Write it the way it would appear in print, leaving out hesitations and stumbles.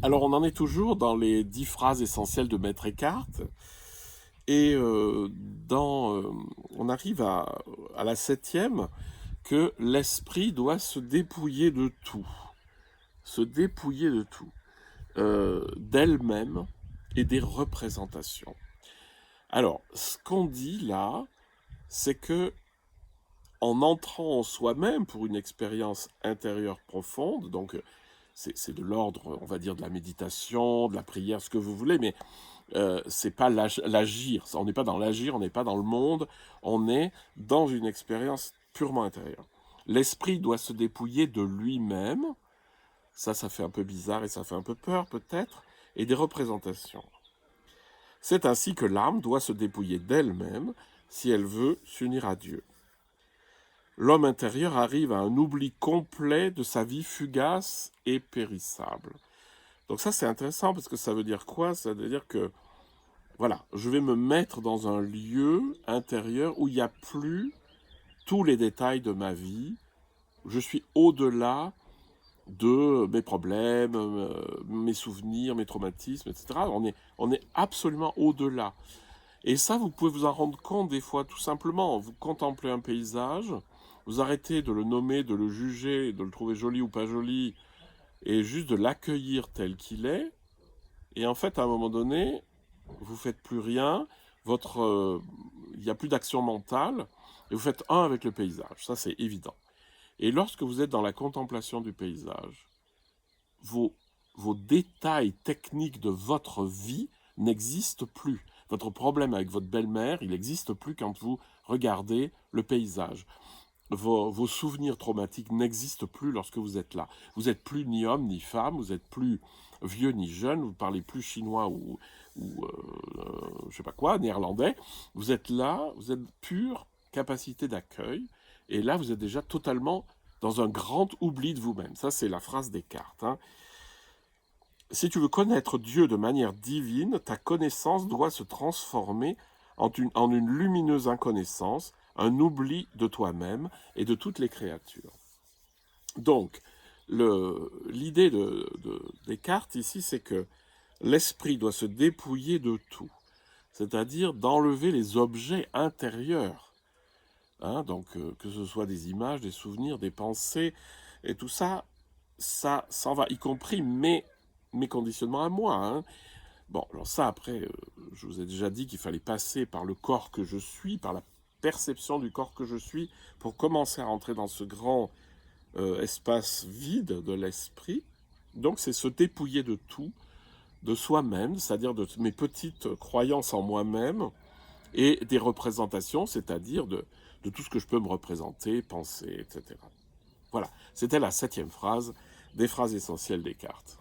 Alors, on en est toujours dans les 10 phrases essentielles de Maître Eckhart et on arrive à la septième, que l'esprit doit se dépouiller de tout, se dépouiller de tout, d'elle-même et des représentations. Alors, ce qu'on dit là, c'est que en entrant en soi-même pour une expérience intérieure profonde, donc c'est de l'ordre, on va dire, de la méditation, de la prière, ce que vous voulez, mais c'est pas l'agir. On n'est pas dans l'agir, on n'est pas dans le monde, on est dans une expérience purement intérieure. L'esprit doit se dépouiller de lui-même, ça fait un peu bizarre et ça fait un peu peur peut-être, et des représentations. C'est ainsi que l'âme doit se dépouiller d'elle-même si elle veut s'unir à Dieu. L'homme intérieur arrive à un oubli complet de sa vie fugace et périssable. Donc ça c'est intéressant parce que ça veut dire quoi? Ça veut dire que voilà, je vais me mettre dans un lieu intérieur où il n'y a plus tous les détails de ma vie. Je suis au-delà de mes problèmes, mes souvenirs, mes traumatismes, etc. On est absolument au-delà. Et ça, vous pouvez vous en rendre compte des fois tout simplement. Vous contemplez un paysage, vous arrêtez de le nommer, de le juger, de le trouver joli ou pas joli, et juste de l'accueillir tel qu'il est. Et en fait, à un moment donné, vous faites plus rien, il n'y a plus d'action mentale, et vous faites un avec le paysage, ça c'est évident. Et lorsque vous êtes dans la contemplation du paysage, vos, vos détails techniques de votre vie n'existent plus. Votre problème avec votre belle-mère, il n'existe plus quand vous regardez le paysage. Vos souvenirs traumatiques n'existent plus lorsque vous êtes là. Vous n'êtes plus ni homme ni femme, vous n'êtes plus vieux ni jeune, vous ne parlez plus chinois ou je sais pas quoi, néerlandais. Vous êtes là, vous êtes pure capacité d'accueil, et là vous êtes déjà totalement dans un grand oubli de vous-même. Ça c'est la phrase des cartes. Hein. Si tu veux connaître Dieu de manière divine, ta connaissance doit se transformer en une lumineuse inconnaissance, un oubli de toi-même et de toutes les créatures. Donc, l'idée de Descartes ici, c'est que l'esprit doit se dépouiller de tout, c'est-à-dire d'enlever les objets intérieurs. Hein, donc, que ce soit des images, des souvenirs, des pensées, et tout ça, ça s'en va, y compris mes conditionnements à moi. Hein. Bon, alors ça, après, je vous ai déjà dit qu'il fallait passer par le corps que je suis, par la perception du corps que je suis, pour commencer à rentrer dans ce grand espace vide de l'esprit. Donc, c'est se dépouiller de tout, de soi-même, c'est-à-dire de mes petites croyances en moi-même, et des représentations, c'est-à-dire de tout ce que je peux me représenter, penser, etc. Voilà, c'était la septième phrase des phrases essentielles des cartes.